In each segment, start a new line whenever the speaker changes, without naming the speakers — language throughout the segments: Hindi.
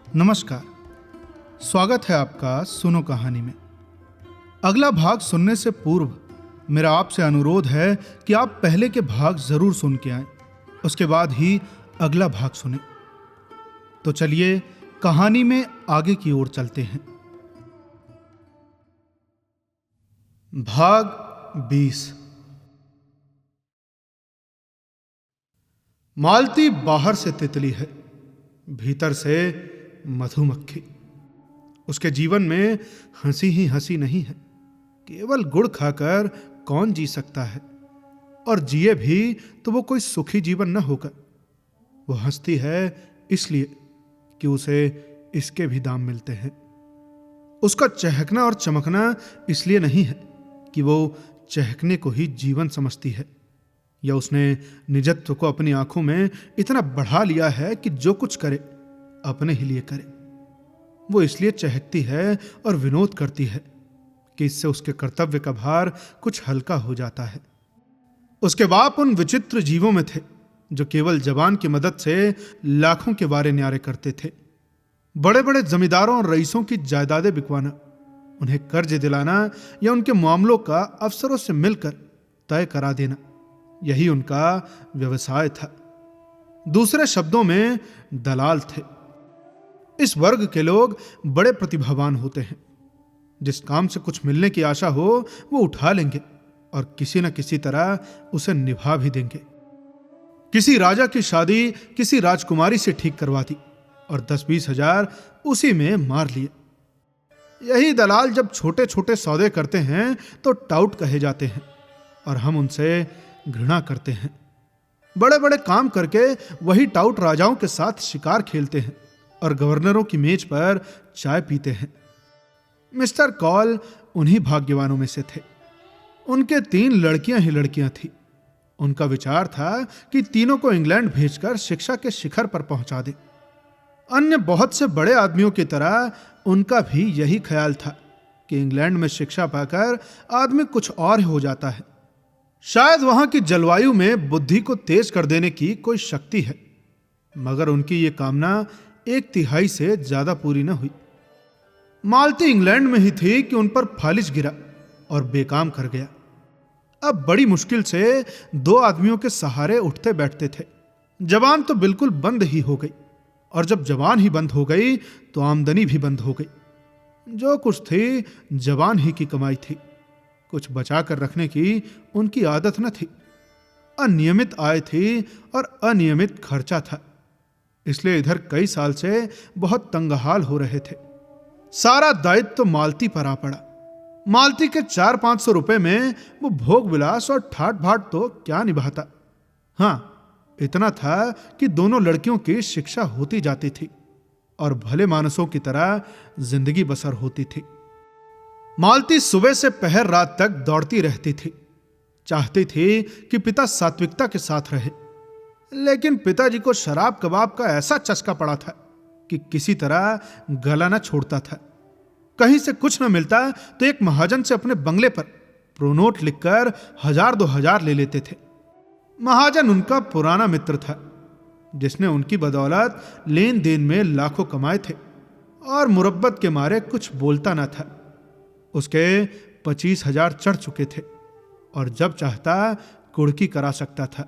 नमस्कार। स्वागत है आपका सुनो कहानी में। अगला भाग सुनने से पूर्व मेरा आपसे अनुरोध है कि आप पहले के भाग जरूर सुन के आएं, उसके बाद ही अगला भाग सुने। तो चलिए कहानी में आगे की ओर चलते हैं। भाग 20। मालती बाहर से तितली है, भीतर से मधुमक्खी। उसके जीवन में हंसी ही हंसी नहीं है। केवल गुड़ खाकर कौन जी सकता है, और जिए भी तो वो कोई सुखी जीवन न होगा। वो हंसती है इसलिए कि उसे इसके भी दाम मिलते हैं। उसका चहकना और चमकना इसलिए नहीं है कि वो चहकने को ही जीवन समझती है, या उसने निजत्व को अपनी आंखों में इतना बढ़ा लिया है कि जो कुछ करे अपने ही लिए करे। वो इसलिए चहकती है और विनोद करती है कि इससे उसके कर्तव्य का भार कुछ हल्का हो जाता है। उसके बाप उन विचित्र जीवों में थे जो केवल जबान की मदद से लाखों के वारे न्यारे करते थे। बड़े बड़े जमींदारों और रईसों की जायदादें बिकवाना, उन्हें कर्ज दिलाना या उनके मामलों का अफसरों से मिलकर तय करा देना, यही उनका व्यवसाय था। दूसरे शब्दों में दलाल थे। इस वर्ग के लोग बड़े प्रतिभावान होते हैं। जिस काम से कुछ मिलने की आशा हो वो उठा लेंगे और किसी न किसी तरह उसे निभा भी देंगे। किसी राजा की शादी किसी राजकुमारी से ठीक करवा दी और 10-20 हजार उसी में मार लिए। यही दलाल जब छोटे छोटे सौदे करते हैं तो टाउट कहे जाते हैं और हम उनसे घृणा करते हैं। बड़े बड़े काम करके वही टाउट राजाओं के साथ शिकार खेलते हैं और गवर्नरों की मेज पर चाय पीते हैं। मिस्टर कॉल उन्हीं भाग्यवानों में से थे। उनके 3 लड़कियां ही लड़कियां थी। उनका विचार था कि तीनों को इंग्लैंड भेजकर शिक्षा के शिखर पर पहुंचा दे। अन्य बहुत से बड़े आदमियों की तरह उनका भी यही ख्याल था कि इंग्लैंड में शिक्षा पाकर आदमी कुछ और हो जाता है। शायद वहां की जलवायु में बुद्धि को तेज कर देने की कोई शक्ति है, मगर उनकी ये कामना 1/3 से ज्यादा पूरी न हुई। मालती इंग्लैंड में ही थी कि उन पर फालिज गिरा और बेकाम कर गया। अब बड़ी मुश्किल से 2 आदमियों के सहारे उठते बैठते थे। जबान तो बिल्कुल बंद ही हो गई, और जब जबान ही बंद हो गई तो आमदनी भी बंद हो गई। जो कुछ थी जबान ही की कमाई थी। कुछ बचा कर रखने की उनकी आदत न थी। अनियमित आय थी और अनियमित खर्चा था। इसलिए इधर कई साल से बहुत तंगहाल हो रहे थे। सारा दायित्व तो मालती पर आ पड़ा। मालती के 400-500 रुपए में वो भोग विलास और ठाट भाट तो क्या निभाता। हां, इतना था कि दोनों लड़कियों की शिक्षा होती जाती थी और भले मानसों की तरह जिंदगी बसर होती थी। मालती सुबह से पहर रात तक दौड़ती रहती थी। चाहती थी कि पिता सात्विकता के साथ रहे, लेकिन पिताजी को शराब कबाब का ऐसा चस्का पड़ा था कि किसी तरह गला न छोड़ता था। कहीं से कुछ न मिलता तो एक महाजन से अपने बंगले पर प्रोनोट लिखकर 1000-2000 ले लेते थे। महाजन उनका पुराना मित्र था, जिसने उनकी बदौलत लेन देन में लाखों कमाए थे और मुरब्बत के मारे कुछ बोलता न था। उसके 25,000 चढ़ चुके थे और जब चाहता कुड़की करा सकता था,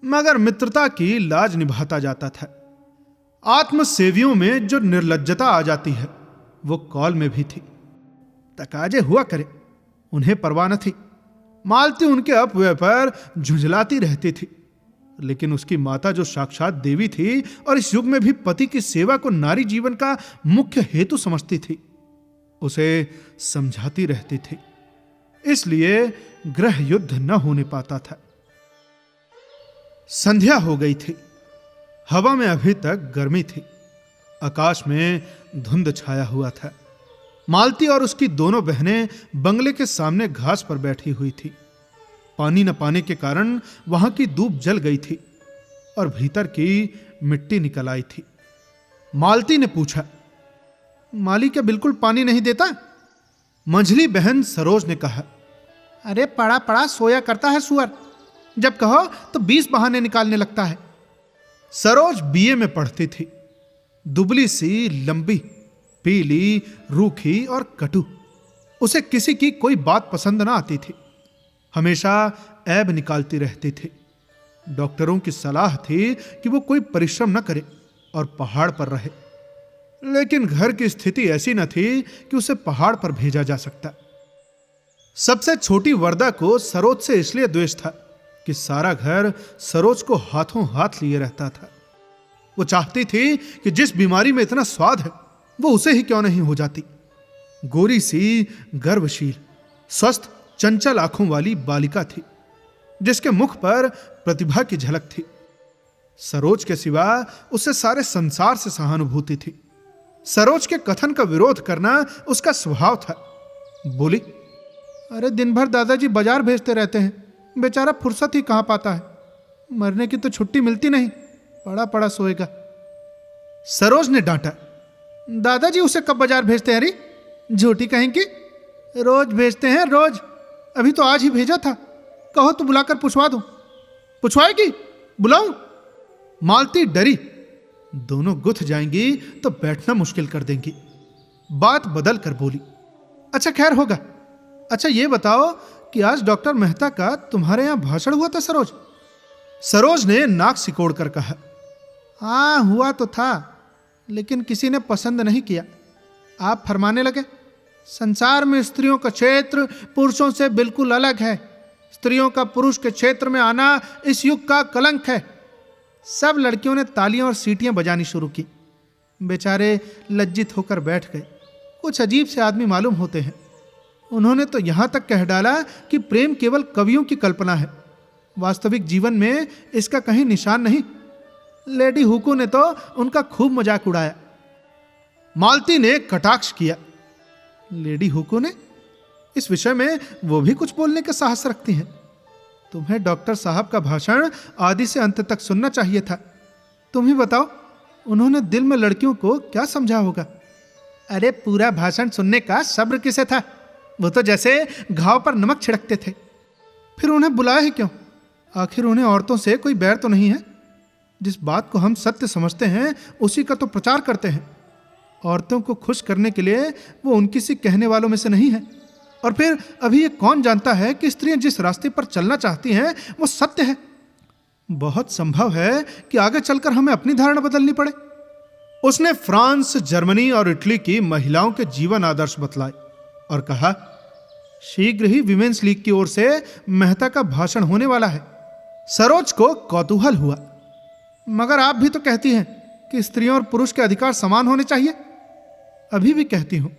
मगर मित्रता की लाज निभाता जाता था। आत्मसेवियों में जो निर्लज्जता आ जाती है वो कॉल में भी थी। तकाजे हुआ करे, उन्हें परवाह न थी। मालती उनके अपव्यय पर झुंझलाती रहती थी, लेकिन उसकी माता जो साक्षात देवी थी और इस युग में भी पति की सेवा को नारी जीवन का मुख्य हेतु समझती थी, उसे समझाती रहती थी। इसलिए गृह युद्ध न होने पाता था। संध्या हो गई थी। हवा में अभी तक गर्मी थी। आकाश में धुंध छाया हुआ था। मालती और उसकी दोनों बहनें बंगले के सामने घास पर बैठी हुई थी। पानी न पाने के कारण वहां की दूब जल गई थी और भीतर की मिट्टी निकल आई थी। मालती ने पूछा, माली क्या बिल्कुल पानी नहीं देता? मंझली बहन सरोज ने कहा, अरे पड़ा पड़ा सोया करता है सुअर, जब कहो तो 20 बहाने निकालने लगता है। सरोज बीए में पढ़ती थी। दुबली सी, लंबी, पीली, रूखी और कटु। उसे किसी की कोई बात पसंद ना आती थी, हमेशा ऐब निकालती रहती थी। डॉक्टरों की सलाह थी कि वो कोई परिश्रम न करे और पहाड़ पर रहे, लेकिन घर की स्थिति ऐसी न थी कि उसे पहाड़ पर भेजा जा सकता। सबसे छोटी वरदा को सरोज से इसलिए द्वेष था कि सारा घर सरोज को हाथों हाथ लिए रहता था। वो चाहती थी कि जिस बीमारी में इतना स्वाद है वो उसे ही क्यों नहीं हो जाती। गोरी सी, गर्वशील, स्वस्थ, चंचल आंखों वाली बालिका थी जिसके मुख पर प्रतिभा की झलक थी। सरोज के सिवा उसे सारे संसार से सहानुभूति थी। सरोज के कथन का विरोध करना उसका स्वभाव था। बोली, अरे दिन भर दादाजी बाजार भेजते रहते हैं, बेचारा फुर्सत ही कहां पाता है। मरने की तो छुट्टी मिलती नहीं, पड़ा पड़ा सोएगा। सरोज ने डांटा, दादाजी उसे कब बाजार भेजते हैं? अरे झूठी कहेंगी, रोज भेजते हैं, रोज। अभी तो आज ही भेजा था, कहो तो बुलाकर पूछवा दूं। पूछवाएगी? बुलाऊं? मालती डरी, दोनों गुथ जाएंगी तो बैठना मुश्किल कर देंगी। बात बदल कर बोली, अच्छा खैर होगा। अच्छा ये बताओ कि आज डॉक्टर मेहता का तुम्हारे यहां भाषण हुआ था सरोज? सरोज ने नाक सिकोड़ कर कहा, हाँ हुआ तो था, लेकिन किसी ने पसंद नहीं किया। आप फरमाने लगे, संसार में स्त्रियों का क्षेत्र पुरुषों से बिल्कुल अलग है। स्त्रियों का पुरुष के क्षेत्र में आना इस युग का कलंक है। सब लड़कियों ने तालियां और सीटियां बजानी शुरू की। बेचारे लज्जित होकर बैठ गए। कुछ अजीब से आदमी मालूम होते हैं। उन्होंने तो यहां तक कह डाला कि प्रेम केवल कवियों की कल्पना है, वास्तविक जीवन में इसका कहीं निशान नहीं। लेडी हुकू ने तो उनका खूब मजाक उड़ाया। मालती ने कटाक्ष किया, लेडी हुकू ने? इस विषय में वो भी कुछ बोलने के साहस रखती हैं। तुम्हें डॉक्टर साहब का भाषण आदि से अंत तक सुनना चाहिए था। तुम ही बताओ, उन्होंने दिल में लड़कियों को क्या समझा होगा? अरे पूरा भाषण सुनने का सब्र किसे था? वो तो जैसे घाव पर नमक छिड़कते थे। फिर उन्हें बुलाया ही क्यों? आखिर उन्हें औरतों से कोई बैर तो नहीं है। जिस बात को हम सत्य समझते हैं उसी का तो प्रचार करते हैं। औरतों को खुश करने के लिए वो उनकी सी कहने वालों में से नहीं है। और फिर अभी ये कौन जानता है कि स्त्रियां जिस रास्ते पर चलना चाहती हैं वो सत्य है। बहुत संभव है कि आगे चलकर हमें अपनी धारणा बदलनी पड़े। उसने फ्रांस, जर्मनी और इटली की महिलाओं के जीवन आदर्श बतलाए और कहा, शीघ्र ही विमेंस लीग की ओर से मेहता का भाषण होने वाला है। सरोज को कौतूहल हुआ, मगर आप भी तो कहती हैं कि स्त्रियों और पुरुष के अधिकार समान होने चाहिए। अभी भी कहती हूं,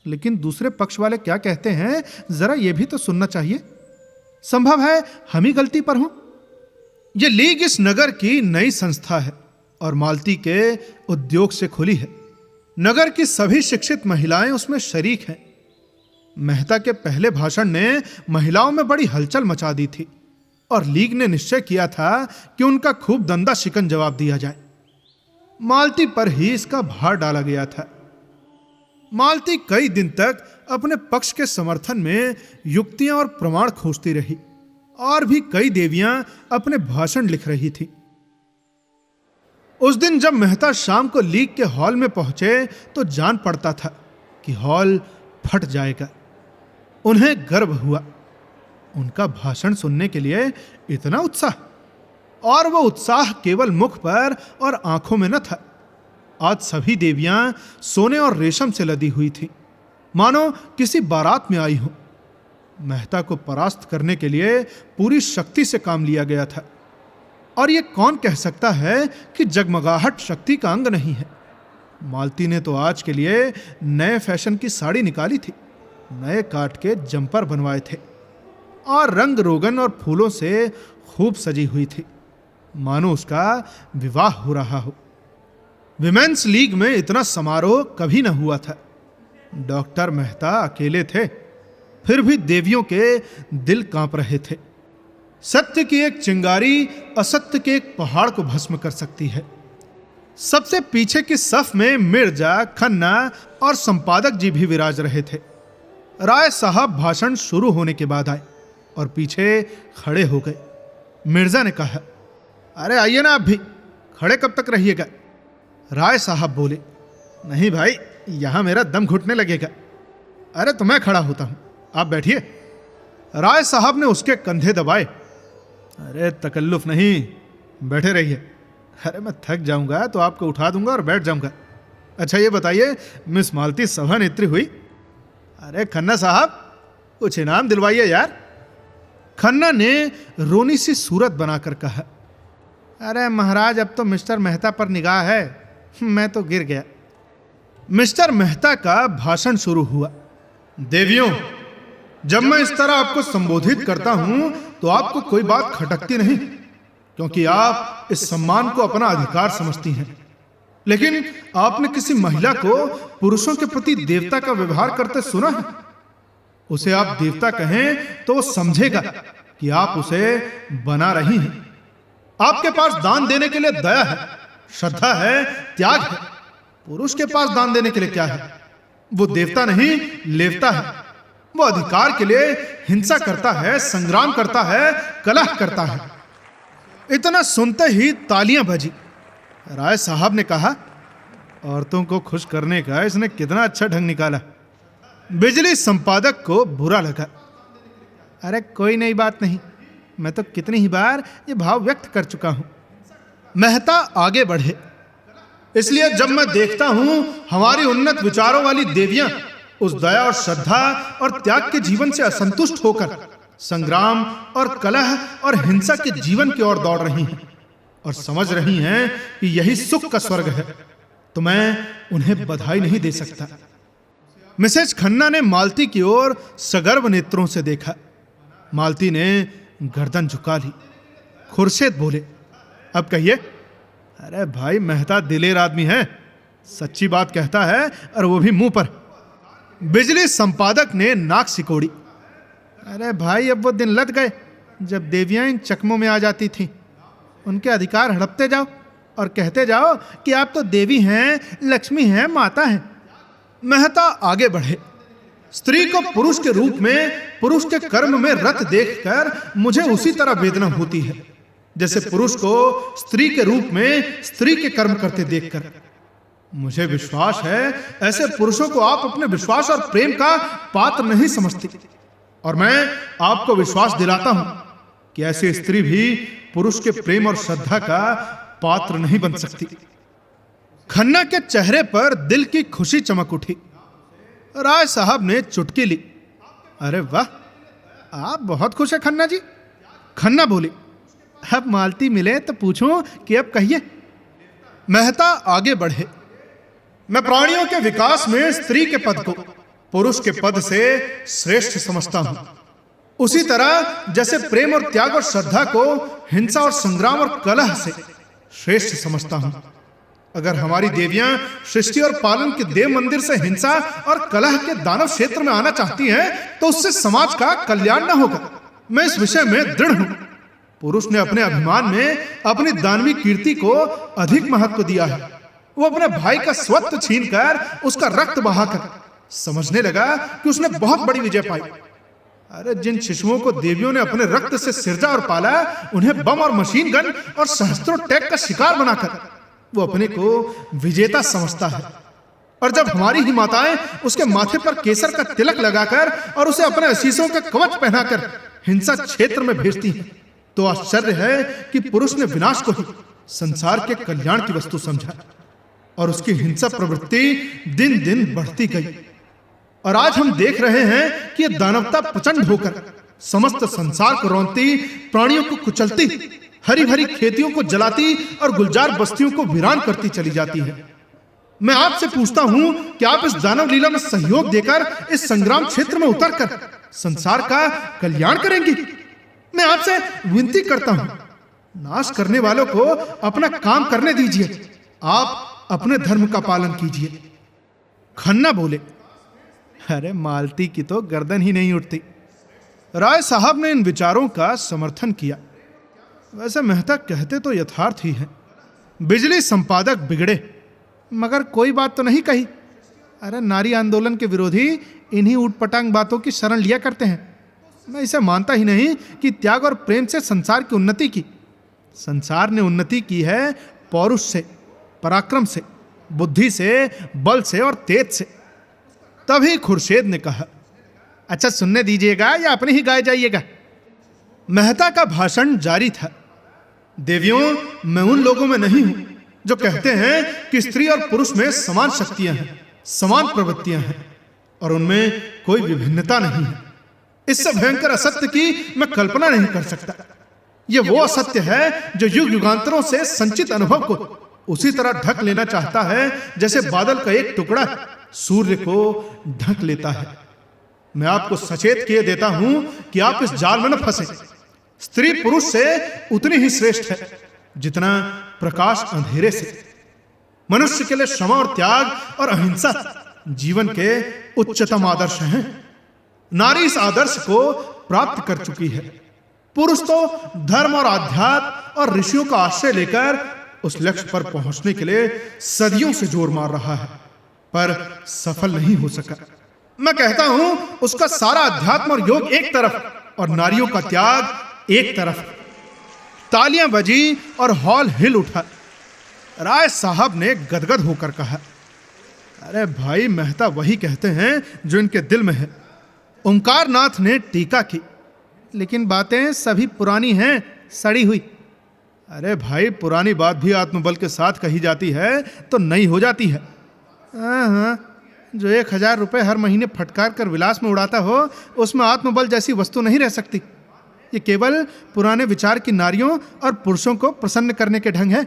लेकिन दूसरे पक्ष वाले क्या कहते हैं जरा यह भी तो सुनना चाहिए। संभव है हम ही गलती पर हों। यह लीग इस नगर की नई संस्था है और मालती के उद्योग से खुली है। नगर की सभी शिक्षित महिलाएं उसमें शरीक हैं। मेहता के पहले भाषण ने महिलाओं में बड़ी हलचल मचा दी थी और लीग ने निश्चय किया था कि उनका खूब दंदा शिकन जवाब दिया जाए। मालती पर ही इसका भार डाला गया था। मालती कई दिन तक अपने पक्ष के समर्थन में युक्तियां और प्रमाण खोजती रही और भी कई देवियां अपने भाषण लिख रही थी। उस दिन जब मेहता शाम को लीग के हॉल में पहुंचे तो जान पड़ता था कि हॉल फट जाएगा। उन्हें गर्व हुआ। उनका भाषण सुनने के लिए इतना उत्साह, और वो उत्साह केवल मुख पर और आंखों में न था। आज सभी देवियां सोने और रेशम से लदी हुई थी, मानो किसी बारात में आई हो। मेहता को परास्त करने के लिए पूरी शक्ति से काम लिया गया था। और ये कौन कह सकता है कि जगमगाहट शक्ति का अंग नहीं है। मालती ने तो आज के लिए नए फैशन की साड़ी निकाली थी, नए काट के जंपर बनवाए थे और रंग रोगन और फूलों से खूब सजी हुई थी, मानो उसका विवाह हो रहा हो। विमेंस लीग में इतना समारोह कभी न हुआ था। डॉक्टर मेहता अकेले थे, फिर भी देवियों के दिल कांप रहे थे। सत्य की एक चिंगारी असत्य के एक पहाड़ को भस्म कर सकती है। सबसे पीछे की सफ में मिर्जा, खन्ना और संपादक जी भी विराज रहे थे। राय साहब भाषण शुरू होने के बाद आए और पीछे खड़े हो गए। मिर्जा ने कहा, अरे आइए ना, आप भी खड़े कब तक रहिएगा? राय साहब बोले, नहीं भाई, यहां मेरा दम घुटने लगेगा। अरे तो मैं खड़ा होता हूं, आप बैठिए। राय साहब ने उसके कंधे दबाए। अरे तकल्लुफ नहीं, बैठे रहिए। अरे मैं थक जाऊंगा तो आपको उठा दूंगा और बैठ जाऊंगा। अच्छा ये बताइए, मिस मालती सभा नेत्री हुई? अरे खन्ना साहब, कुछ इनाम दिलवाइए यार। खन्ना ने रोनी सी सूरत बनाकर कहा, अरे महाराज, अब तो मिस्टर मेहता पर निगाह है, मैं तो गिर गया। मिस्टर मेहता का भाषण शुरू हुआ। देवियों, जब मैं इस तरह आपको संबोधित करता हूं तो आपको कोई बात खटकती नहीं, क्योंकि आप इस सम्मान को अपना अधिकार समझती हैं। लेकिन आपने किसी महिला को पुरुषों के प्रति देवता का व्यवहार करते सुना है? उसे आप देवता कहें तो वो समझेगा कि आप उसे बना रही हैं। आपके पास दान देने के लिए दया है, श्रद्धा है, त्याग है। पुरुष के पास दान देने के लिए क्या है? वो देवता नहीं, लेवता है। वो अधिकार के लिए हिंसा करता है, संग्राम करता है, कलह करता है। इतना सुनते ही तालियां बजी। राय साहब ने कहा, औरतों को खुश करने का इसने कितना अच्छा ढंग निकाला। बिजली संपादक को बुरा लगा। अरे कोई नई बात नहीं, मैं तो कितनी ही बार ये भाव व्यक्त कर चुका हूं। मेहता आगे बढ़े, इसलिए जब मैं देखता हूं हमारी उन्नत विचारों वाली देवियां उस दया और श्रद्धा और त्याग के जीवन से असंतुष्ट होकर संग्राम और कलह और हिंसा के जीवन की ओर दौड़ रही हैं और समझ रही हैं कि यही सुख का स्वर्ग है, तो मैं उन्हें बधाई नहीं दे सकता। मिसेज खन्ना ने मालती की ओर सगर्व नेत्रों से देखा। मालती ने गर्दन झुका ली। खुर्शीद बोले, अब कहिए। अरे भाई, मेहता दिलेर आदमी है, सच्ची बात कहता है, और वो भी मुंह पर। बिजली संपादक ने नाक सिकोड़ी। अरे भाई, अब वो दिन लद गए जब देवियां इन चकमों में आ जाती थीं। उनके अधिकार हड़पते जाओ और कहते जाओ कि आप तो देवी हैं, लक्ष्मी हैं, माता हैं। मेहता आगे बढ़े। स्त्री को पुरुष के रूप में, पुरुष के कर्म में रत देखकर मुझे उसी तरह वेदना होती है जैसे पुरुष को स्त्री के रूप में स्त्री के कर्म करते देखकर। मुझे विश्वास है ऐसे पुरुषों को आप अपने विश्वास और प्रेम का पात्र नहीं समझती, और मैं आपको विश्वास दिलाता हूं कि ऐसी स्त्री भी पुरुष के प्रेम और श्रद्धा का पात्र नहीं बन सकती। खन्ना के चेहरे पर दिल की खुशी चमक उठी। राय साहब ने चुटकी ली। अरे वाह, आप बहुत खुश है खन्ना जी। खन्ना बोली, अब मालती मिले तो पूछूं कि अब कहिए। मेहता आगे बढ़े। मैं प्राणियों के विकास में स्त्री के पद को पुरुष के पद से श्रेष्ठ समझता हूं, उसी तरह जैसे प्रेम और त्याग और श्रद्धा को हिंसा और संग्राम और कलह से श्रेष्ठ समझता हूं। अगर हमारी देवियां सृष्टि और पालन के देव मंदिर से हिंसा और कलह के दानव क्षेत्र में आना चाहती हैं, तो उससे समाज का कल्याण न होगा। मैं इस विषय में दृढ़ हूं। पुरुष ने अपने अभिमान में अपनी दानवी कीर्ति को अधिक महत्व दिया है। वो अपने भाई का स्वत्व छीनकर उसका रक्त बहाकर समझने लगा कि उसने बहुत बड़ी विजय पाई। अरे जिन शिशुओं को देवियों ने अपने रक्त से सिरजा और पाला, उन्हें बम और मशीन गन और सहस्त्रों टैंक का शिकार बनाकर वो अपने को विजेता समझता है। और जब हमारी ही माताएं उसके माथे पर केसर का तिलक लगाकर और उसे अपने आशीषों का कवच पहनाकर हिंसा क्षेत्र में भेजती हैं, तो आश्चर्य है कि पुरुष ने विनाश को ही संसार के कल्याण की वस्तु समझा और उसकी हिंसा प्रवृत्ति दिन दिन बढ़ती गई। और आज हम देख रहे हैं कि यह दानवता प्रचंड होकर समस्त संसार को रौंदती, प्राणियों को कुचलती, हरी भरी खेतियों को जलाती और गुलजार बस्तियों को वीरान करती चली जाती है। मैं आपसे पूछता हूं कि आप इस दानव लीला में सहयोग देकर इस संग्राम क्षेत्र में उतरकर संसार का कल्याण करेंगी? मैं आपसे विनती करता हूं, नाश करने वालों को अपना काम करने दीजिए, आप अपने धर्म का पालन कीजिए। खन्ना बोले, अरे मालती की तो गर्दन ही नहीं उठती। राय साहब ने इन विचारों का समर्थन किया। वैसे मेहता कहते तो यथार्थ ही है। बिजली संपादक बिगड़े, मगर कोई बात तो नहीं कही। अरे नारी आंदोलन के विरोधी इन्हीं ऊटपटांग बातों की शरण लिया करते हैं। मैं इसे मानता ही नहीं कि त्याग और प्रेम से संसार की उन्नति की। संसार ने उन्नति की है पौरुष से, पराक्रम से, बुद्धि से, बल से और तेज से। तभी खुर्शेद ने कहा, अच्छा सुनने दीजिएगा या अपने ही गाए जाइएगा। मेहता का भाषण जारी था। देवियों, मैं उन लोगों में नहीं हूं जो कहते हैं कि स्त्री और पुरुष में समान शक्तियां हैं, समान प्रवृत्तियां हैं और उनमें कोई विभिन्नता नहीं है। इससे भयंकर असत्य की मैं कल्पना नहीं कर सकता। यह वो असत्य है जो युग युगांतरों से संचित अनुभव को उसी तरह ढक लेना चाहता है जैसे बादल का एक टुकड़ा सूर्य को ढक लेता है। मैं आपको सचेत किए देता हूं कि आप इस जाल में न फंसे। स्त्री पुरुष से उतनी ही श्रेष्ठ है जितना प्रकाश अंधेरे से। मनुष्य के लिए क्षमा और त्याग और अहिंसा जीवन के उच्चतम आदर्श हैं। नारी इस आदर्श को प्राप्त कर चुकी है। पुरुष तो धर्म और आध्यात्म और ऋषियों का आश्रय लेकर उस लक्ष्य पर पहुंचने के लिए सदियों से जोर मार रहा है, पर सफल नहीं हो सका। मैं कहता हूं उसका सारा अध्यात्म और योग एक तरफ और नारियों का त्याग एक तरफ। तालियां बजी और हॉल हिल उठा। राय साहब ने गदगद होकर कहा, अरे भाई, मेहता वही कहते हैं जो इनके दिल में है। ओंकार नाथ ने टीका की, लेकिन बातें सभी पुरानी हैं, सड़ी हुई। अरे भाई, पुरानी बात भी आत्मबल के साथ कही जाती है तो नई हो जाती है। हाँ, जो 1000 रुपये हर महीने फटकार कर विलास में उड़ाता हो, उसमें आत्मबल जैसी वस्तु नहीं रह सकती। ये केवल पुराने विचार की नारियों और पुरुषों को प्रसन्न करने के ढंग है।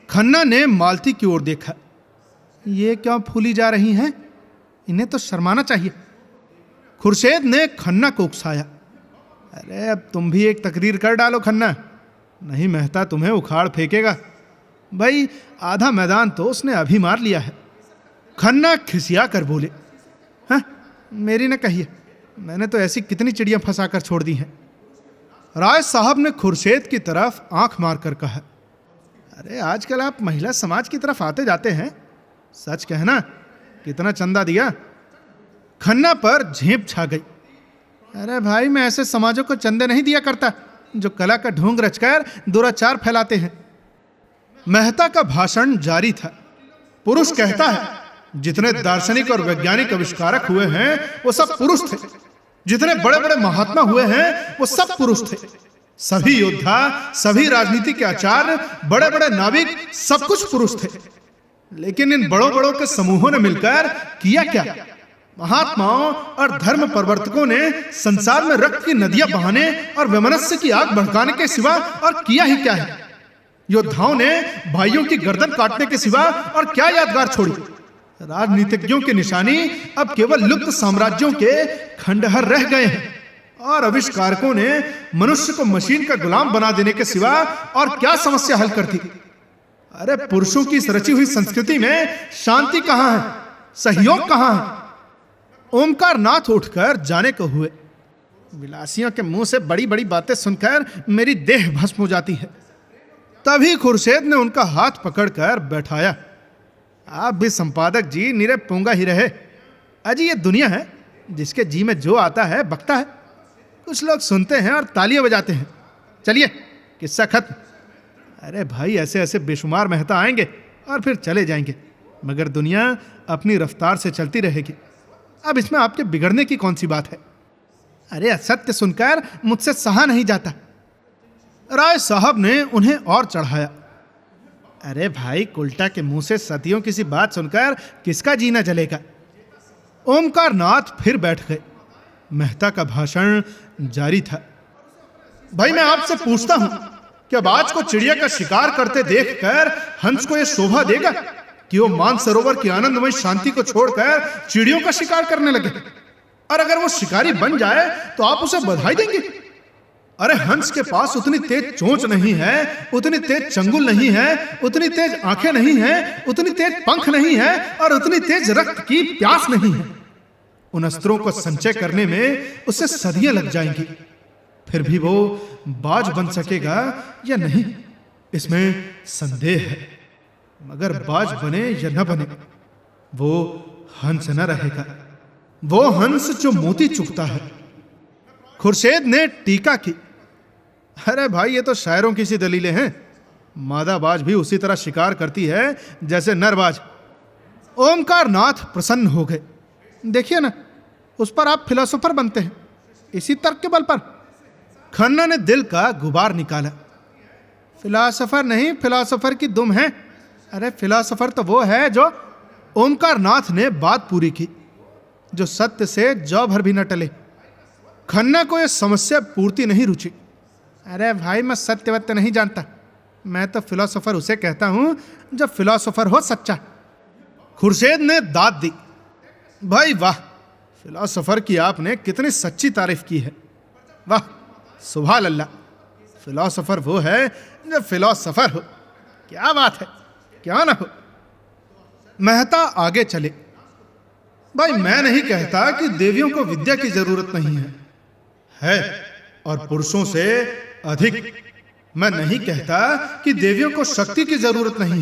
खन्ना ने मालती की ओर देखा। ये क्यों फूली जा रही हैं? इन्हें तो शर्माना चाहिए। खुर्शेद ने खन्ना को उकसाया। अरे अब तुम भी एक तकरीर कर डालो खन्ना, नहीं मेहता तुम्हें उखाड़ फेंकेगा। भाई, आधा मैदान तो उसने अभी मार लिया है। खन्ना खिसिया कर बोले, हाँ, मेरी न कहिए, मैंने तो ऐसी कितनी चिड़ियां फंसा कर छोड़ दी हैं। राय साहब ने खुर्शेद की तरफ आंख मारकर कहा, अरे आजकल आप महिला समाज की तरफ आते जाते हैं, सच कहना, कितना चंदा दिया? खन्ना पर झेप छा गई। अरे भाई, मैं ऐसे समाजों को चंदे नहीं दिया करता जो कला का ढोंग रचकर दुराचार फैलाते हैं। मेहता का भाषण जारी था। पुरुष कहता है, जितने दार्शनिक और वैज्ञानिक आविष्कारक हुए हैं वो सब पुरुष थे। जितने बड़े बड़े महात्मा हुए हैं वो सब पुरुष थे। सभी योद्धा, सभी राजनीति के आचार्य, बड़े बड़े नाविक, सब कुछ पुरुष थे। लेकिन इन बड़ों बड़ों के समूहों ने मिलकर किया क्या? महात्माओं और धर्म प्रवर्तकों ने संसार में रक्त की नदियां बहाने और वैमनस्य की आग भड़काने के सिवा और किया ही क्या है? योद्धाओं ने भाइयों की गर्दन काटने के सिवा और क्या यादगार छोड़ी? राजनीतिज्ञों की निशानी अब केवल लुप्त साम्राज्यों के खंडहर रह गए हैं और आविष्कारकों ने मनुष्य को मशीन का गुलाम बना देने के सिवा और क्या समस्या हल कर दी? अरे पुरुषों की रची हुई संस्कृति में शांति कहां है? सहयोग कहां है? ओमकार नाथ उठकर जाने को हुए। विलासियों के मुंह से बड़ी बड़ी बातें सुनकर मेरी देह भस्म हो जाती है। तभी खुर्शेद ने उनका हाथ पकड़कर बैठाया। आप भी संपादक जी निरे पोंगा ही रहे। अजी, ये दुनिया है, जिसके जी में जो आता है बकता है। कुछ लोग सुनते हैं और तालियां बजाते हैं। चलिए, किस्सा खत्म। अरे भाई, ऐसे ऐसे बेशुमार मेहता आएंगे और फिर चले जाएंगे, मगर दुनिया अपनी रफ्तार से चलती रहेगी। अब इसमें आपके बिगड़ने की कौन सी बात है? अरे असत्य सुनकर मुझसे सहा नहीं जाता। राय साहब ने उन्हें और चढ़ाया। अरे भाई, उल्टा के मुंह से सदियों किसी बात सुनकर किसका जीना जलेगा? ओमकार नाथ फिर बैठ गए। मेहता का भाषण जारी था। भाई, मैं आपसे पूछता हूं कि अब आज को चिड़िया का शिकार करते देखकर हंस को यह शोभा देगा कि वो मानसरोवर की आनंदमय शांति को छोड़कर चिड़ियों का शिकार करने लगे? और अगर वो शिकारी बन जाए तो आप उसे बधाई देंगे? अरे हंस के पास उतनी तेज चोंच नहीं है, उतनी तेज चंगुल नहीं है, उतनी तेज आंखें नहीं है, उतनी तेज पंख नहीं है और उतनी तेज रक्त की प्यास नहीं है। उन अस्त्रों को संचय करने में उसे सदियां लग जाएंगी, फिर भी वो बाज बन सकेगा या नहीं, इसमें संदेह है। मगर बाज बने या न बने, वो हंस न रहेगा। वो हंस जो मोती चुगता है। खुर्शेद ने टीका की। अरे भाई, ये तो शायरों की सी दलीलें हैं। मादाबाज भी उसी तरह शिकार करती है जैसे नरबाज। ओमकार नाथ प्रसन्न हो गए। देखिए ना, उस पर आप फिलोसोफर बनते हैं, इसी तर्क के बल पर। खन्ना ने दिल का गुबार निकाला। फिलोसोफर नहीं, फिलोसोफर की दुम है। अरे फिलोसोफर तो वो है जो, ओमकार नाथ ने बात पूरी की, जो सत्य से जौ भर भी न टले। खन्ना को यह समस्या पूर्ति नहीं रुची। अरे भाई, मैं सत्यवत्य नहीं जानता, मैं तो फिलोसोफर उसे कहता हूं जो फिलोसोफर हो सच्चा। खुर्शेद ने दाद दी। भाई वाह, फिलोसोफर की आपने कितनी सच्ची तारीफ की है। वाह, सुभान अल्लाह। फिलोसोफर वो है जो फिलोसोफर हो। क्या बात है, क्या ना हो। मेहता आगे चले। भाई, मैं नहीं कहता कि देवियों को विद्या की जरूरत नहीं है और पुरुषों से अधिक। मैं नहीं कहता कि देवियों को शक्ति की जरूरत नहीं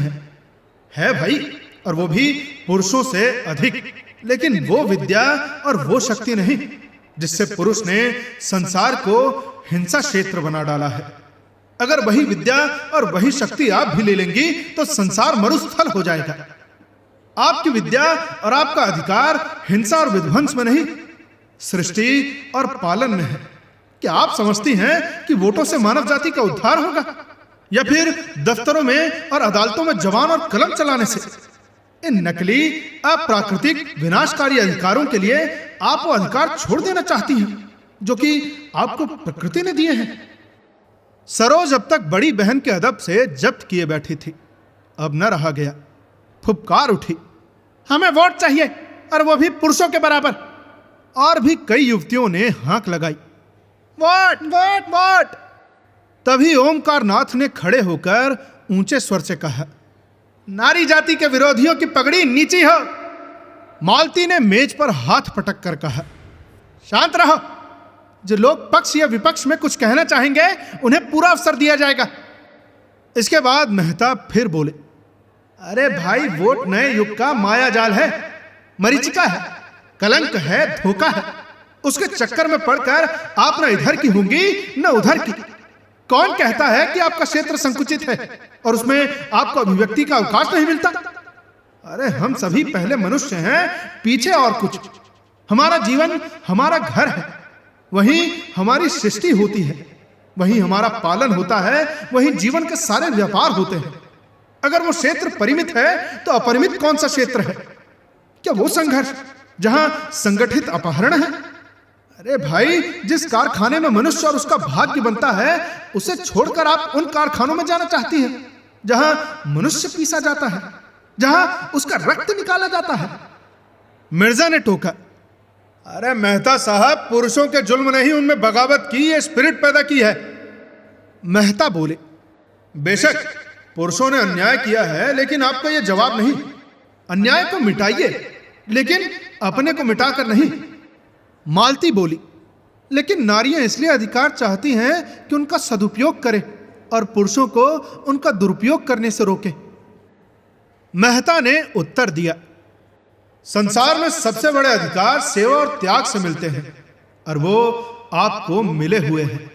है भाई, और वो भी पुरुषों से अधिक। लेकिन वो विद्या और वो शक्ति नहीं जिससे पुरुष ने संसार को हिंसा क्षेत्र बना डाला है। अगर वही विद्या और वही शक्ति आप भी ले लेंगी तो संसार मरुस्थल हो जाएगा। आपकी विद्या और आपका अधिकार हिंसा और विध्वंस में नहीं, सृष्टि और पालन में है। क्या आप समझती हैं कि वोटों से मानव जाति का उद्धार होगा, या फिर दफ्तरों में और अदालतों में जवान और कलम चलाने से? इन नकली अप्राकृतिक विनाशकारी अधिकारों के लिए आप वो अधिकार छोड़ देना चाहती हैं जो कि आपको प्रकृति ने दिए हैं। सरोज अब तक बड़ी बहन के अदब से जब्त किए बैठी थी, अब न रहा गया। फुफकार उठी, हमें वोट चाहिए, और वो भी पुरुषों के बराबर। और भी कई युवतियों ने हांक लगाई, वोट वोट वोट। तभी ओमकार नाथ ने खड़े होकर ऊंचे स्वर से कहा, नारी जाति के विरोधियों की पगड़ी नीची हो। मालती ने मेज पर हाथ पटक कर कहा, शांत रहो। जो लोग पक्ष या विपक्ष में कुछ कहना चाहेंगे उन्हें पूरा अवसर दिया जाएगा। इसके बाद मेहता फिर बोले, अरे भाई, वोट नए युग का माया जाल है, मरीचिका है, कलंक है, धोखा है। उसके चक्कर में पड़कर आप न इधर की होंगी न उधर की। कौन कहता है कि आपका क्षेत्र संकुचित है और उसमें आपको अभिव्यक्ति का अवकाश नहीं मिलता? अरे हम सभी पहले मनुष्य हैं, पीछे और कुछ। हमारा जीवन हमारा घर है, वहीं हमारी सृष्टि होती है, वहीं हमारा पालन होता है, वहीं जीवन के सारे व्यापार होते हैं। अगर वो क्षेत्र परिमित है तो अपरिमित कौन सा क्षेत्र है? क्या वो संघर्ष जहां संगठित अपहरण है? अरे भाई, जिस कारखाने में मनुष्य और उसका भाग्य बनता है उसे छोड़कर आप उन कारखानों में जाना चाहती हैं जहां मनुष्य पीसा जाता है, जहां उसका रक्त निकाला जाता है। मिर्जा ने टोका, अरे मेहता साहब, पुरुषों के जुल्म नहीं, उनमें बगावत की, ये स्पिरिट पैदा की है। मेहता बोले, बेशक पुरुषों ने अन्याय किया है, लेकिन आपका यह जवाब नहीं। अन्याय को मिटाइए, लेकिन अपने को मिटाकर नहीं। मालती बोली, लेकिन नारियां इसलिए अधिकार चाहती हैं कि उनका सदुपयोग करें और पुरुषों को उनका दुरुपयोग करने से रोकें। मेहता ने उत्तर दिया, संसार में सबसे बड़े अधिकार सेवा और त्याग से मिलते हैं, और वो आपको मिले हुए हैं।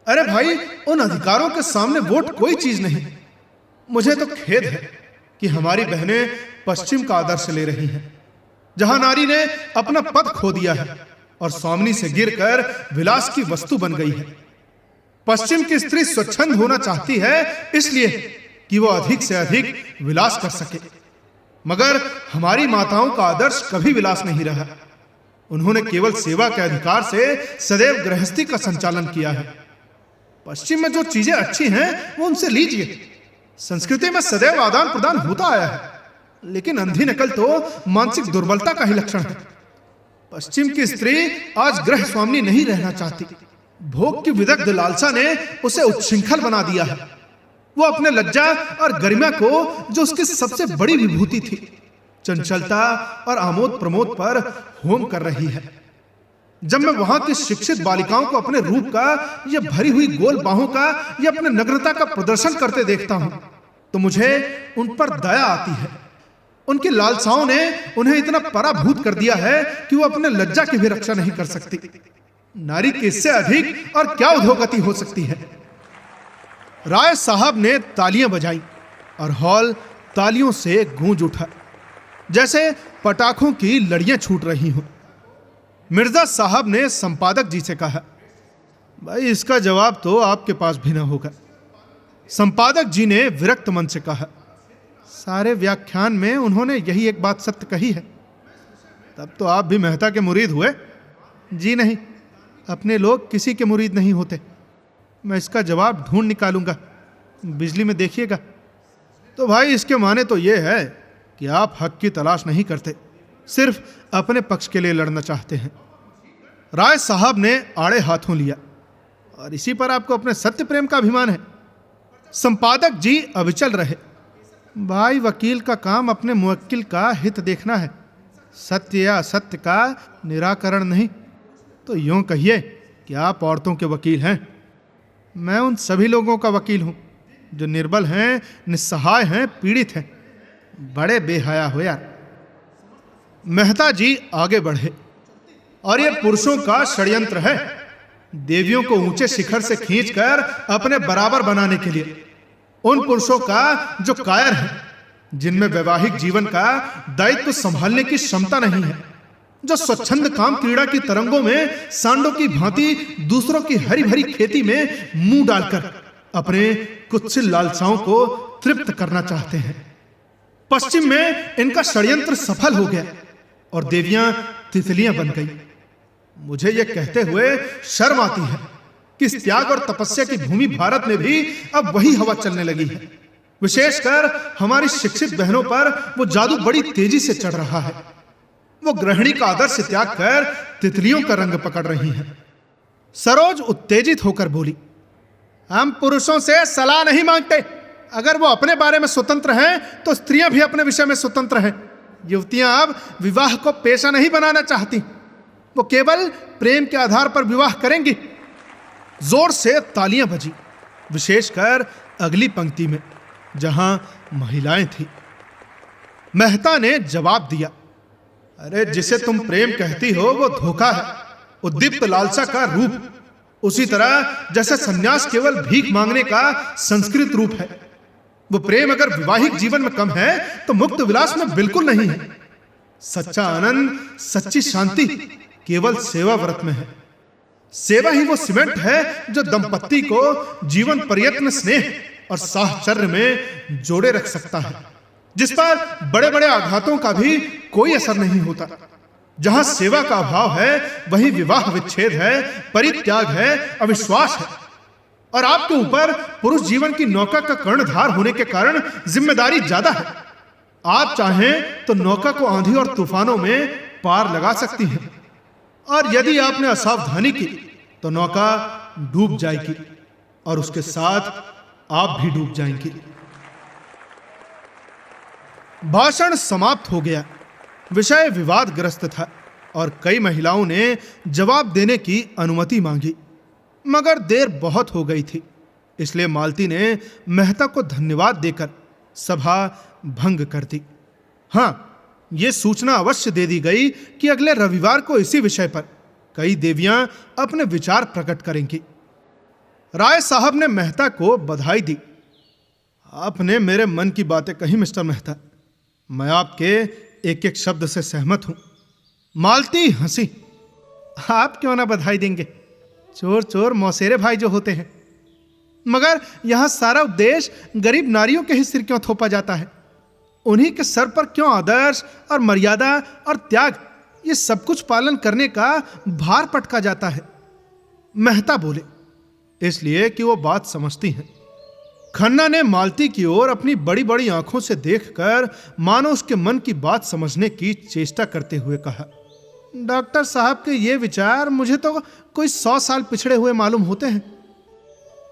अरे भाई, उन अधिकारों के सामने वोट कोई चीज नहीं। मुझे तो खेद है कि हमारी बहनें पश्चिम का आदर्श ले रही हैं, जहां नारी ने अपना पद खो दिया है और स्वामिनी से गिरकर विलास की वस्तु बन गई है। पश्चिम की स्त्री स्वच्छंद होना चाहती है इसलिए कि वो अधिक से अधिक विलास कर सके, मगर हमारी माताओं का आदर्श कभी विलास नहीं रहा। उन्होंने केवल सेवा के अधिकार से सदैव गृहस्थी का संचालन किया है। पश्चिम में जो चीजें अच्छी हैं वो उनसे लीजिए। संस्कृति में सदैव आदान प्रदान होता आया है, लेकिन अंधी नकल तो मानसिक दुर्बलता का ही लक्षण है। पश्चिम की स्त्री आज गृह स्वामिनी नहीं रहना चाहती। भोग की विदग्ध लालसा ने उसे उच्छृंखल बना दिया है। वो अपने लज्जा और गरिमा को, जो उसकी सबसे बड़ी विभूति थी, चंचलता और आमोद प्रमोद पर होम कर रही है। जब मैं वहां की शिक्षित बालिकाओं को अपने रूप का या भरी हुई गोल बाहों का या अपने नग्नता का प्रदर्शन करते देखता हूं तो मुझे उन पर दया आती है। उनकी लालसाओं ने उन्हें इतना पराभूत कर दिया है कि वो अपने लज्जा की भी रक्षा नहीं कर सकती। नारी की इससे अधिक और क्या अधोगति हो सकती है? राय साहब ने तालियां बजाई और हॉल तालियों से गूंज उठा, जैसे पटाखों की लड़ियां छूट रही हों। मिर्जा साहब ने संपादक जी से कहा, भाई इसका जवाब तो आपके पास भी ना होगा। संपादक जी ने विरक्त मन से कहा, सारे व्याख्यान में उन्होंने यही एक बात सत्य कही है। तब तो आप भी मेहता के मुरीद हुए? जी नहीं, अपने लोग किसी के मुरीद नहीं होते। मैं इसका जवाब ढूंढ निकालूंगा, बिजली में देखिएगा। तो भाई इसके माने तो यह है कि आप हक की तलाश नहीं करते, सिर्फ अपने पक्ष के लिए लड़ना चाहते हैं। राय साहब ने आड़े हाथों लिया, और इसी पर आपको अपने सत्य प्रेम का अभिमान है। संपादक जी अविचल रहे, भाई वकील का काम अपने मुवक्किल का हित देखना है, सत्य या असत्य का निराकरण नहीं। तो यूं कहिए कि आप औरतों के वकील हैं। मैं उन सभी लोगों का वकील हूं जो निर्बल हैं, निस्सहाय हैं, पीड़ित हैं। बड़े बेहया हो यार। मेहता जी आगे बढ़े, और ये पुरुषों का षड्यंत्र है, देवियों को ऊंचे शिखर से खींचकर अपने बराबर बनाने के लिए। उन पुरुषों का जो कायर हैं, जिनमें वैवाहिक जीवन का दायित्व संभालने की क्षमता नहीं है, जो स्वच्छंद काम क्रीड़ा की तरंगों में सांडों की भांति दूसरों की हरी भरी खेती में मुंह डालकर अपने कुत्सित लालसाओं को तृप्त करना चाहते हैं। पश्चिम में इनका षड्यंत्र सफल हो गया और देवियां तितलियां बन गई। मुझे यह कहते हुए शर्म आती है कि इस त्याग और तपस्या की भूमि भारत में भी अब वही हवा चलने लगी है। विशेषकर हमारी शिक्षित बहनों पर वो जादू बड़ी तेजी से चढ़ रहा है। वो गृहिणी का आदर्श त्याग कर तितलियों का रंग पकड़ रही हैं। सरोज उत्तेजित होकर बोली, हम पुरुषों से सलाह नहीं मांगते। अगर वो अपने बारे में स्वतंत्र हैं तो स्त्रियां भी अपने विषय में स्वतंत्र हैं। युवतियां अब विवाह को पेशा नहीं बनाना चाहती, वो केवल प्रेम के आधार पर विवाह करेंगी। जोर से तालियां बजी, विशेषकर अगली पंक्ति में जहां महिलाएं थीं। मेहता ने जवाब दिया, अरे जिसे तुम प्रेम कहती हो वो धोखा है, उद्दीप्त लालसा का रूप। उसी तरह जैसे सन्यास केवल भीख मांगने का संस्कृत रूप है, वो प्रेम अगर विवाहिक जीवन में कम है तो मुक्त विलास में बिल्कुल नहीं है। सच्चा आनंद, सच्ची शांति केवल सेवा व्रत में है। सेवा ही वो सीमेंट है जो दंपत्ति को जीवन पर्यंत स्नेह और साहचर्य में जोड़े रख सकता है, जिस पर बड़े बड़े आघातों का भी कोई असर नहीं होता। जहां सेवा का अभाव है वहीं विवाह विच्छेद है, परित्याग है, अविश्वास है। और आपके ऊपर पुरुष जीवन की नौका का कर्णधार होने के कारण जिम्मेदारी ज्यादा है। आप चाहें तो नौका को आंधी और तूफानों में पार लगा सकती हैं, और यदि आपने असावधानी की तो नौका डूब जाएगी और उसके साथ आप भी डूब जाएंगी। भाषण समाप्त हो गया। विषय विवादग्रस्त था और कई महिलाओं ने जवाब देने की अनुमति मांगी, मगर देर बहुत हो गई थी। इसलिए मालती ने मेहता को धन्यवाद देकर सभा भंग कर दी। हां, यह सूचना अवश्य दे दी गई कि अगले रविवार को इसी विषय पर कई देवियां अपने विचार प्रकट करेंगी। राय साहब ने मेहता को बधाई दी। आपने मेरे मन की बातें कही मिस्टर मेहता, मैं आपके एक एक शब्द से सहमत हूं। मालती हंसी, आप क्यों ना बधाई देंगे, चोर चोर मौसेरे भाई जो होते हैं। मगर यहां सारा उद्देश्य गरीब नारियों के ही सिर क्यों थोपा जाता है? उन्हीं के सर पर क्यों आदर्श और मर्यादा और त्याग, ये सब कुछ पालन करने का भार पटका जाता है? मेहता बोले, इसलिए कि वो बात समझती हैं। खन्ना ने मालती की ओर अपनी बड़ी बड़ी आंखों से देखकर मानो उसके मन की बात समझने की चेष्टा करते हुए कहा, डॉक्टर साहब के ये विचार मुझे तो कोई 100 साल पिछड़े हुए मालूम होते हैं।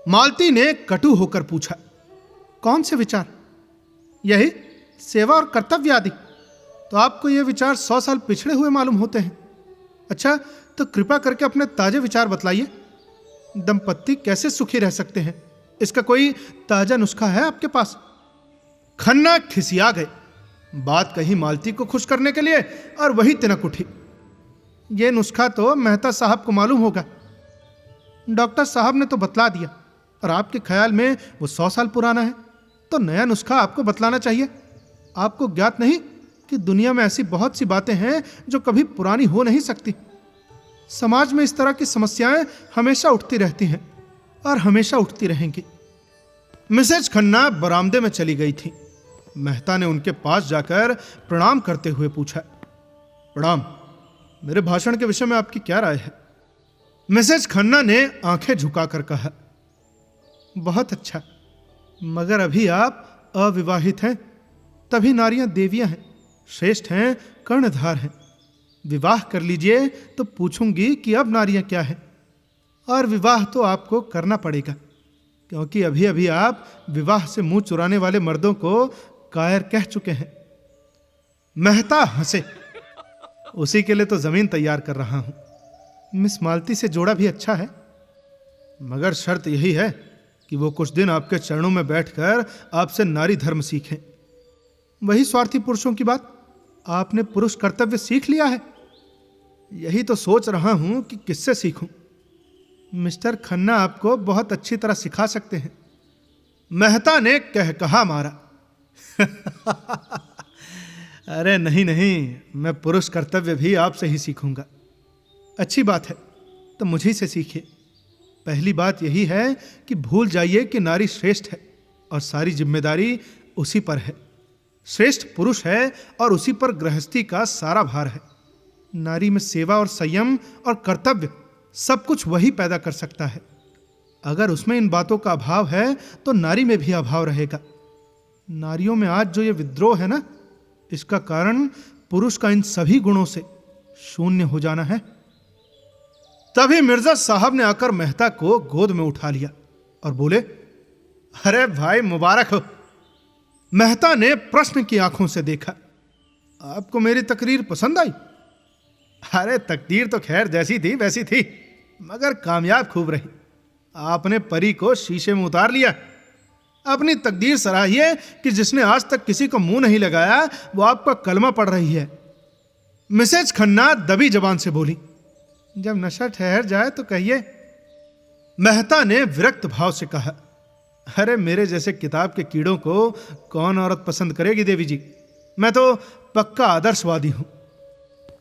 मालती ने कटु होकर पूछा, कौन से विचार? यही सेवा और कर्तव्य आदि। तो आपको ये विचार 100 साल पिछड़े हुए मालूम होते हैं? अच्छा, तो कृपा करके अपने ताजे विचार बतलाइए। दंपत्ति कैसे सुखी रह सकते हैं, इसका कोई ताजा नुस्खा है आपके पास? खन्ना खिसिया गए। बात कही मालती को खुश करने के लिए और वही तिनक उठी। ये नुस्खा तो मेहता साहब को मालूम होगा, डॉक्टर साहब ने तो बतला दिया। और आपके ख्याल में वो 100 साल पुराना है, तो नया नुस्खा आपको बतलाना चाहिए। आपको ज्ञात नहीं कि दुनिया में ऐसी बहुत सी बातें हैं जो कभी पुरानी हो नहीं सकती। समाज में इस तरह की समस्याएं हमेशा उठती रहती हैं और हमेशा उठती रहेंगी। मिसेज खन्ना बरामदे में चली गई थी। मेहता ने उनके पास जाकर प्रणाम करते हुए पूछा, प्रणाम, मेरे भाषण के विषय में आपकी क्या राय है? मिसेज खन्ना ने आंखें झुकाकर कहा, बहुत अच्छा, मगर अभी आप अविवाहित हैं। तभी नारियां देवियां हैं, श्रेष्ठ हैं, कर्णधार हैं। विवाह कर लीजिए तो पूछूंगी कि अब नारियां क्या है। और विवाह तो आपको करना पड़ेगा, क्योंकि अभी अभी आप विवाह से मुंह चुराने वाले मर्दों को कायर कह चुके हैं। मेहता हंसे, उसी के लिए तो जमीन तैयार कर रहा हूं। मिस मालती से जोड़ा भी अच्छा है, मगर शर्त यही है कि वो कुछ दिन आपके चरणों में बैठकर आपसे नारी धर्म सीखें। वही स्वार्थी पुरुषों की बात, आपने पुरुष कर्तव्य सीख लिया है। यही तो सोच रहा हूं कि किससे सीखूं। मिस्टर खन्ना आपको बहुत अच्छी तरह सिखा सकते हैं। मेहता ने कहा मारा। अरे नहीं नहीं, मैं पुरुष कर्तव्य भी आपसे ही सीखूंगा। अच्छी बात है, तो मुझी से सीखिए। पहली बात यही है कि भूल जाइए कि नारी श्रेष्ठ है और सारी जिम्मेदारी उसी पर है। श्रेष्ठ पुरुष है और उसी पर गृहस्थी का सारा भार है। नारी में सेवा और संयम और कर्तव्य सब कुछ वही पैदा कर सकता है। अगर उसमें इन बातों का अभाव है तो नारी में भी अभाव रहेगा। नारियों में आज जो ये विद्रोह है ना, इसका कारण पुरुष का इन सभी गुणों से शून्य हो जाना है। तभी मिर्जा साहब ने आकर मेहता को गोद में उठा लिया और बोले, अरे भाई मुबारक हो। मेहता ने प्रश्न की आंखों से देखा, आपको मेरी तकरीर पसंद आई? अरे तकदीर तो खैर जैसी थी वैसी थी, मगर कामयाब खूब रही। आपने परी को शीशे में उतार लिया। अपनी तकदीर सराहिए कि जिसने आज तक किसी को मुंह नहीं लगाया वो आपका कलमा पढ़ रही है। मिसेज खन्ना दबी जबान से बोली, जब नशा ठहर जाए तो कहिए। मेहता ने विरक्त भाव से कहा, अरे मेरे जैसे किताब के कीड़ों को कौन औरत पसंद करेगी देवी जी, मैं तो पक्का आदर्शवादी हूं।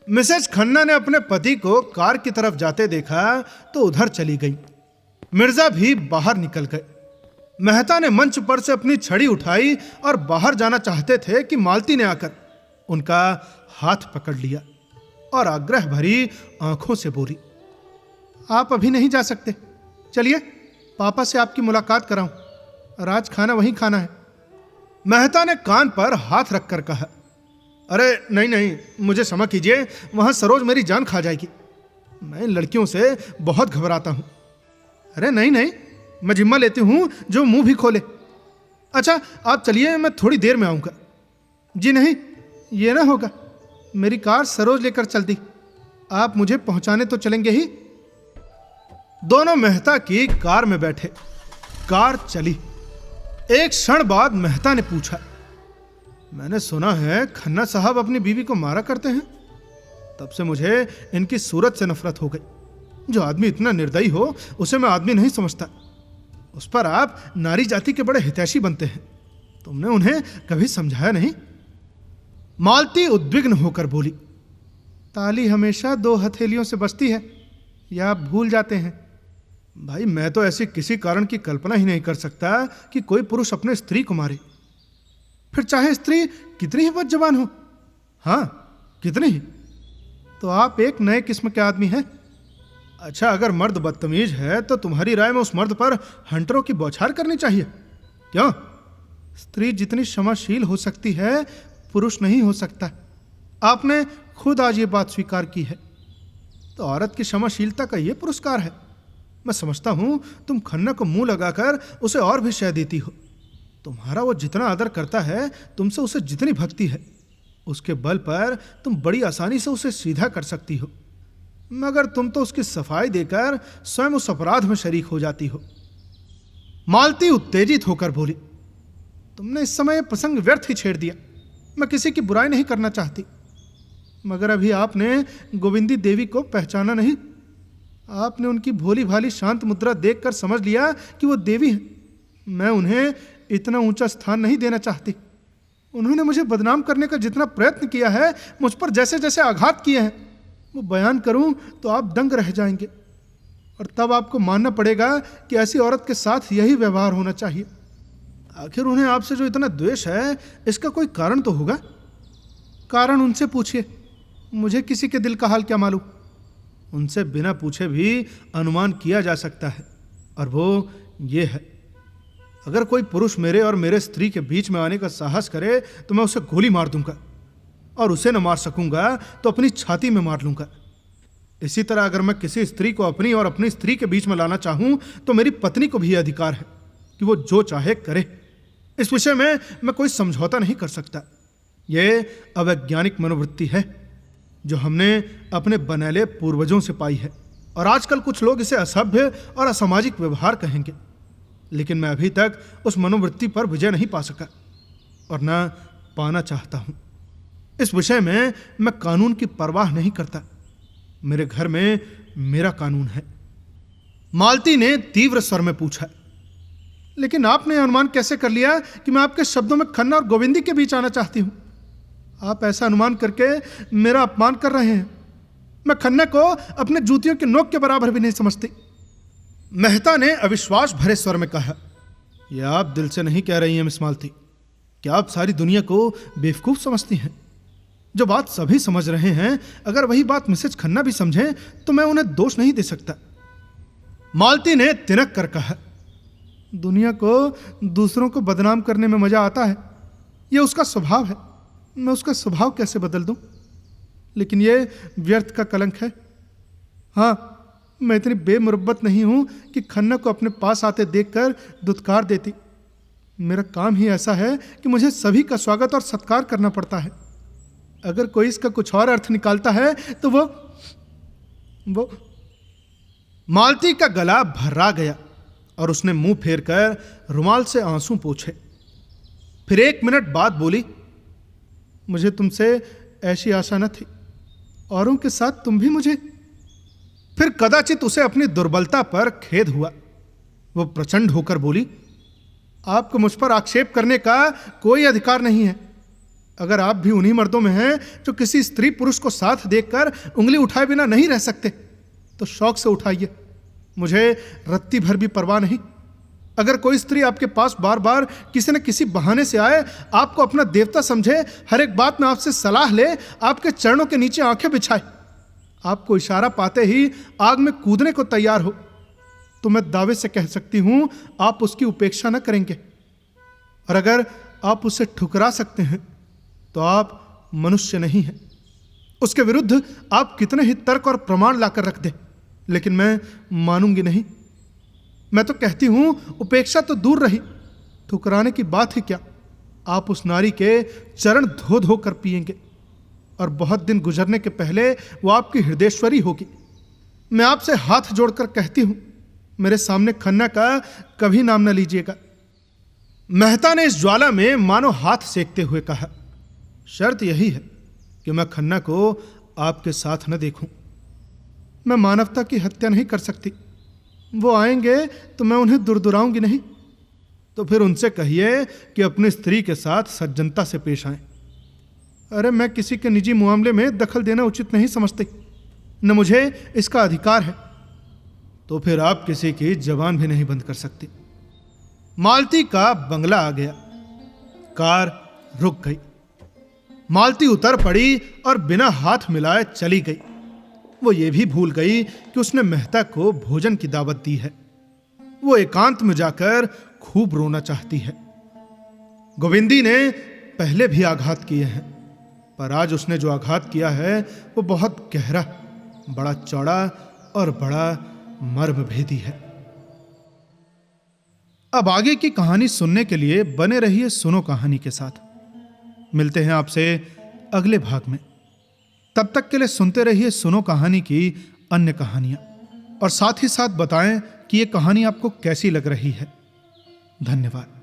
मिसेज खन्ना ने अपने पति को कार की तरफ जाते देखा तो उधर चली गई। मिर्जा भी बाहर निकल गए। मेहता ने मंच पर से अपनी छड़ी उठाई और बाहर जाना चाहते थे कि मालती ने आकर उनका हाथ पकड़ लिया और आग्रह भरी आंखों से बोली, आप अभी नहीं जा सकते, चलिए पापा से आपकी मुलाकात कराऊं, और आज खाना वहीं खाना है। मेहता ने कान पर हाथ रखकर कहा, अरे नहीं नहीं, मुझे क्षमा कीजिए, वहां सरोज मेरी जान खा जाएगी। मैं इन लड़कियों से बहुत घबराता हूं। अरे नहीं नहीं, मैं जिम्मा लेती हूं जो मुंह भी खोले। अच्छा आप चलिए, मैं थोड़ी देर में आऊंगा। जी नहीं, ये ना होगा, मेरी कार सरोज लेकर चल दी, आप मुझे पहुंचाने तो चलेंगे ही। दोनों मेहता की कार में बैठे। कार चली। एक क्षण बाद मेहता ने पूछा, मैंने सुना है खन्ना साहब अपनी बीवी को मारा करते हैं। तब से मुझे इनकी सूरत से नफरत हो गई। जो आदमी इतना निर्दयी हो उसे मैं आदमी नहीं समझता। उस पर आप नारी जाति के बड़े हितैषी बनते हैं। तुमने उन्हें कभी समझाया नहीं? मालती उद्विग्न होकर बोली, ताली हमेशा दो हथेलियों से बजती है, या आप भूल जाते हैं? भाई मैं तो ऐसी किसी कारण की कल्पना ही नहीं कर सकता कि कोई पुरुष अपने स्त्री को मारे, फिर चाहे स्त्री कितनी ही बदजबान हो। हाँ कितनी ही। तो आप एक नए किस्म के आदमी हैं। अच्छा अगर मर्द बदतमीज है तो तुम्हारी राय में उस मर्द पर हंटरों की बौछार करनी चाहिए। क्यों? स्त्री जितनी क्षमाशील हो सकती है पुरुष नहीं हो सकता। आपने खुद आज ये बात स्वीकार की है। तो औरत की क्षमाशीलता का ये पुरस्कार है। मैं समझता हूं तुम खन्ना को मुंह लगाकर उसे और भी शय देती हो। तुम्हारा वो जितना आदर करता है, तुमसे उसे जितनी भक्ति है, उसके बल पर तुम बड़ी आसानी से उसे सीधा कर सकती हो, मगर तुम तो उसकी सफाई देकर स्वयं उस अपराध में शरीक हो जाती हो। मालती उत्तेजित होकर बोली, तुमने इस समय प्रसंग व्यर्थ ही छेड़ दिया। मैं किसी की बुराई नहीं करना चाहती, मगर अभी आपने गोविंदी देवी को पहचाना नहीं। आपने उनकी भोली भाली शांत मुद्रा देखकर समझ लिया कि वो देवी है। मैं उन्हें इतना ऊंचा स्थान नहीं देना चाहती। उन्होंने मुझे बदनाम करने का जितना प्रयत्न किया है, मुझ पर जैसे जैसे आघात किए हैं, वो बयान करूं तो आप दंग रह जाएंगे। और तब आपको मानना पड़ेगा कि ऐसी औरत के साथ यही व्यवहार होना चाहिए। आखिर उन्हें आपसे जो इतना द्वेष है, इसका कोई कारण तो होगा। कारण उनसे पूछिए, मुझे किसी के दिल का हाल क्या मालूम। उनसे बिना पूछे भी अनुमान किया जा सकता है, और वो ये है, अगर कोई पुरुष मेरे और मेरे स्त्री के बीच में आने का साहस करे तो मैं उसे गोली मार दूंगा, और उसे न मार सकूंगा तो अपनी छाती में मार लूंगा। इसी तरह अगर मैं किसी स्त्री को अपनी और अपनी स्त्री के बीच में लाना चाहूं तो मेरी पत्नी को भी अधिकार है कि वो जो चाहे करे। इस विषय में मैं कोई समझौता नहीं कर सकता। यह अवैज्ञानिक मनोवृत्ति है जो हमने अपने बनैले पूर्वजों से पाई है, और आजकल कुछ लोग इसे असभ्य और असामाजिक व्यवहार कहेंगे, लेकिन मैं अभी तक उस मनोवृत्ति पर विजय नहीं पा सका और न पाना चाहता हूं। इस विषय में मैं कानून की परवाह नहीं करता। मेरे घर में मेरा कानून है। मालती ने तीव्र स्वर में पूछा, लेकिन आपने अनुमान कैसे कर लिया कि मैं आपके शब्दों में खन्ना और गोविंदी के बीच आना चाहती हूं? आप ऐसा अनुमान करके मेरा अपमान कर रहे हैं। मैं खन्ना को अपने जूतियों के नोक के बराबर भी नहीं समझती। मेहता ने अविश्वास भरे स्वर में कहा, यह आप दिल से नहीं कह रही हैं मिस मालती। क्या आप सारी दुनिया को बेवकूफ समझती हैं? जो बात सभी समझ रहे हैं, अगर वही बात मिसेज खन्ना भी समझें तो मैं उन्हें दोष नहीं दे सकता। मालती ने तिनक कर कहा, दुनिया को दूसरों को बदनाम करने में मजा आता है, यह उसका स्वभाव है। मैं उसका स्वभाव कैसे बदल दूं? लेकिन यह व्यर्थ का कलंक है। हाँ, मैं इतनी बेमुरब्बत नहीं हूं कि खन्ना को अपने पास आते देखकर दुत्कार देती। मेरा काम ही ऐसा है कि मुझे सभी का स्वागत और सत्कार करना पड़ता है। अगर कोई इसका कुछ और अर्थ निकालता है तो वो मालती का गला भर्रा गया और उसने मुंह फेरकर रुमाल से आंसू पोंछे। फिर 1 मिनट बाद बोली, मुझे तुमसे ऐसी आशा न थी, औरों के साथ तुम भी मुझे। फिर कदाचित उसे अपनी दुर्बलता पर खेद हुआ। वो प्रचंड होकर बोली, आपको मुझ पर आक्षेप करने का कोई अधिकार नहीं है। अगर आप भी उन्हीं मर्दों में हैं जो किसी स्त्री पुरुष को साथ देखकर उंगली उठाए बिना नहीं रह सकते, तो शौक से उठाइए, मुझे रत्ती भर भी परवाह नहीं। अगर कोई स्त्री आपके पास बार बार किसी न किसी बहाने से आए, आपको अपना देवता समझे, हर एक बात में आपसे सलाह ले, आपके चरणों के नीचे आंखें बिछाए, आपको इशारा पाते ही आग में कूदने को तैयार हो, तो मैं दावे से कह सकती हूं आप उसकी उपेक्षा न करेंगे। और अगर आप उसे ठुकरा सकते हैं तो आप मनुष्य नहीं हैं। उसके विरुद्ध आप कितने ही तर्क और प्रमाण लाकर रख दें, लेकिन मैं मानूंगी नहीं। मैं तो कहती हूं उपेक्षा तो दूर रही, ठुकराने की बात ही क्या। आप उस नारी के चरण धो धो कर पिएंगे, और बहुत दिन गुजरने के पहले वो आपकी हृदयेश्वरी होगी। मैं आपसे हाथ जोड़कर कहती हूं, मेरे सामने खन्ना का कभी नाम न लीजिएगा। मेहता ने इस ज्वाला में मानो हाथ सेकते हुए कहा, शर्त यही है कि मैं खन्ना को आपके साथ न देखूं। मैं मानवता की हत्या नहीं कर सकती। वो आएंगे तो मैं उन्हें दुरदुराऊंगी नहीं। तो फिर उनसे कहिए कि अपनी स्त्री के साथ सज्जनता से पेश आएं। अरे, मैं किसी के निजी मामले में दखल देना उचित नहीं समझती, न मुझे इसका अधिकार है। तो फिर आप किसी की जबान भी नहीं बंद कर सकती। मालती का बंगला आ गया। कार रुक गई। मालती उतर पड़ी और बिना हाथ मिलाए चली गई। वो ये भी भूल गई कि उसने मेहता को भोजन की दावत दी है। वो एकांत में जाकर खूब रोना चाहती है। गोविंदी ने पहले भी आघात किए हैं, पर आज उसने जो आघात किया है वो बहुत गहरा, बड़ा चौड़ा और बड़ा मर्मभेदी है। अब आगे की कहानी सुनने के लिए बने रहिए सुनो कहानी के साथ। मिलते हैं आपसे अगले भाग में। तब तक के लिए सुनते रहिए सुनो कहानी की अन्य कहानियां, और साथ ही साथ बताएं कि ये कहानी आपको कैसी लग रही है। धन्यवाद।